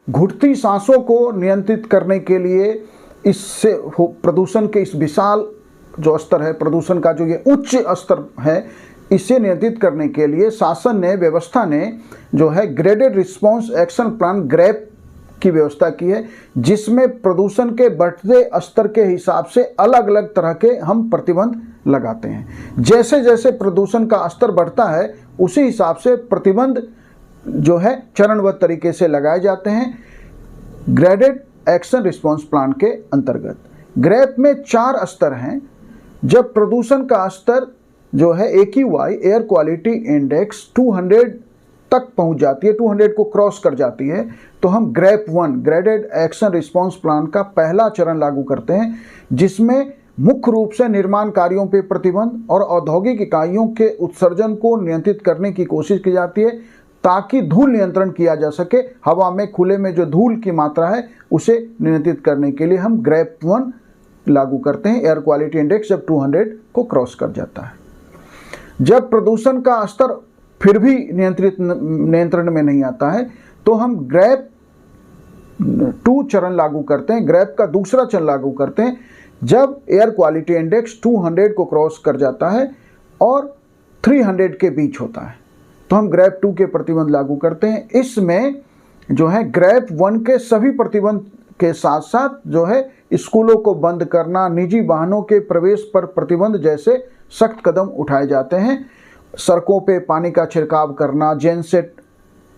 घुटती सांसों को नियंत्रित करने के लिए इससे प्रदूषण के इस विशाल जो स्तर है, प्रदूषण का जो ये उच्च स्तर है, इसे नियंत्रित करने के लिए शासन ने, व्यवस्था ने जो है graded response action plan grab की व्यवस्था की है, जिसमें प्रदूषण के बढ़ते स्तर के हिसाब से अलग अलग तरह के हम प्रतिबंध लगाते हैं। जैसे जैसे प्रदूषण का स्तर बढ़ता है उसी हिसाब से प्रतिबंध जो है चरणबद्ध तरीके से लगाए जाते हैं ग्रेडेड एक्शन रिस्पांस प्लान के अंतर्गत। ग्रैप में 4 स्तर हैं। जब प्रदूषण का स्तर जो है AQI एयर क्वालिटी इंडेक्स 200 तक पहुंच जाती है, 200 को क्रॉस कर जाती है, तो हम grab 1 graded action response plan का पहला चरण लागू करते हैं, जिसमें मुख्य रूप से निर्माण कार्यों पर प्रतिबंध और औद्योगिक इकाइयों के उत्सर्जन को नियंत्रित करने की कोशिश की जाती है, ताकि धूल नियंत्रण किया जा सके। हवा में, खुले में जो धूल की मात्रा है उसे नियंत्रित करने के लिए हम ग्रैप 1 लागू करते हैं, एयर क्वालिटी इंडेक्स जब 200 को क्रॉस कर जाता है। जब प्रदूषण का स्तर फिर भी नियंत्रण में नहीं आता है तो हम ग्रैप 2 चरण लागू करते हैं, ग्रैप का दूसरा चरण लागू करते हैं, जब एयर क्वालिटी इंडेक्स 200 को क्रॉस कर जाता है और 300 के बीच होता है, तो हम ग्रैप 2 के प्रतिबंध लागू करते हैं। इसमें जो है ग्रैप 1 के सभी प्रतिबंध के साथ साथ जो है स्कूलों को बंद करना, निजी वाहनों के प्रवेश पर प्रतिबंध जैसे सख्त कदम उठाए जाते हैं। सड़कों पे पानी का छिड़काव करना, जेनसेट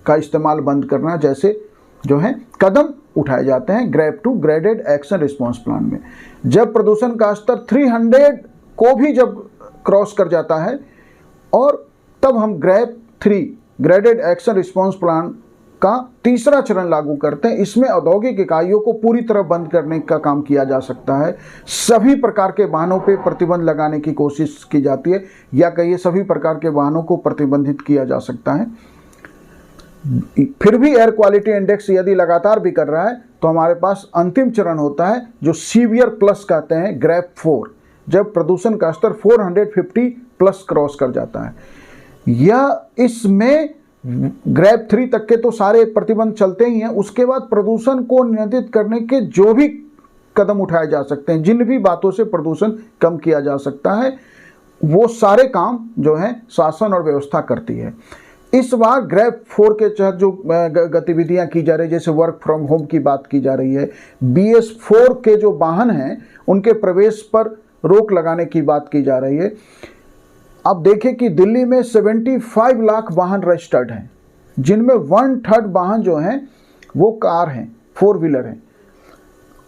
का इस्तेमाल बंद करना जैसे जो है कदम उठाए जाते हैं grab 2 graded action response plan में। जब प्रदूषण का स्तर 300 को भी जब क्रॉस कर जाता है और तब हम grab 3 graded action response plan का तीसरा चरण लागू करते हैं। इसमें औद्योगिक इकाइयों को पूरी तरह बंद करने का काम किया जा सकता है, सभी प्रकार के वाहनों पे प्रतिबंध लगाने की कोशिश की जाती है, या कहिए सभी प्रकार के वाहनों को प्रतिबंधित किया जा सकता है। फिर भी एयर क्वालिटी इंडेक्स यदि लगातार भी कर रहा है तो हमारे पास अंतिम चरण होता है जो सीवियर प्लस कहते हैं, ग्रैप 4, जब प्रदूषण का स्तर 450 प्लस क्रॉस कर जाता है। या इसमें ग्रैप 3 तक के तो सारे प्रतिबंध चलते ही हैं। उसके बाद प्रदूषण को नियंत्रित करने के जो भी कदम उठाए जा सकते हैं, जिन भी बातों से प्रदूषण कम किया जा सकता है, वो सारे काम जो है शासन और व्यवस्था करती है। इस बार ग्रैप 4 के तहत जो गतिविधियां की जा रही है, जैसे वर्क फ्रॉम होम की बात की जा रही है, BS4 के जो वाहन हैं उनके प्रवेश पर रोक लगाने की बात की जा रही है। अब देखें कि दिल्ली में 75 लाख वाहन रजिस्टर्ड हैं, जिनमें 1/3 वाहन जो हैं वो कार हैं, 4 व्हीलर हैं,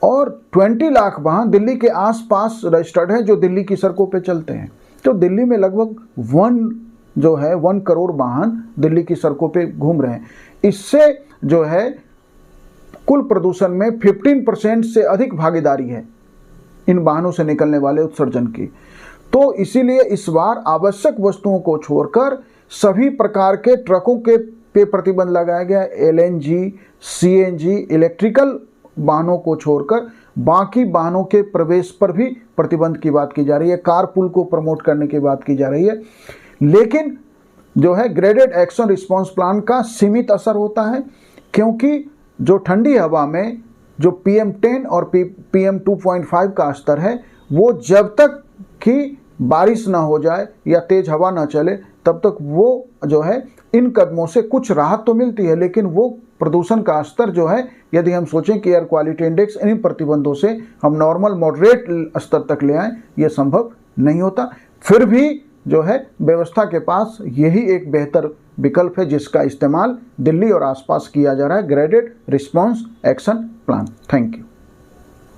और 20 लाख वाहन दिल्ली के आसपास रजिस्टर्ड हैं जो दिल्ली की सड़कों पे चलते हैं। तो दिल्ली में लगभग 1 करोड़ वाहन दिल्ली की सड़कों पे घूम रहे हैं। इससे जो है कुल प्रदूषण में 15% से अधिक भागीदारी है इन वाहनों से निकलने वाले उत्सर्जन की। तो इसीलिए इस बार आवश्यक वस्तुओं को छोड़कर सभी प्रकार के ट्रकों के पे प्रतिबंध लगाया गया। LNG, CNG, इलेक्ट्रिकल वाहनों को छोड़कर बाकी वाहनों के प्रवेश पर भी प्रतिबंध की बात की जा रही है, कारपूल को प्रमोट करने की बात की जा रही है। लेकिन जो है ग्रेडेड एक्शन रिस्पांस प्लान का सीमित असर होता है, क्योंकि जो ठंडी हवा में जो PM10 और PM2.5 का स्तर है, वो जब तक कि बारिश ना हो जाए या तेज हवा ना चले तब तक वो जो है इन कदमों से कुछ राहत तो मिलती है, लेकिन वो प्रदूषण का स्तर जो है, यदि हम सोचें कि एयर क्वालिटी इंडेक्स इन प्रतिबंधों से हम नॉर्मल मॉडरेट स्तर तक ले आएँ, ये संभव नहीं होता। फिर भी जो है व्यवस्था के पास यही एक बेहतर विकल्प है जिसका इस्तेमाल दिल्ली और आसपास किया जा रहा है, graded response action plan. Thank you.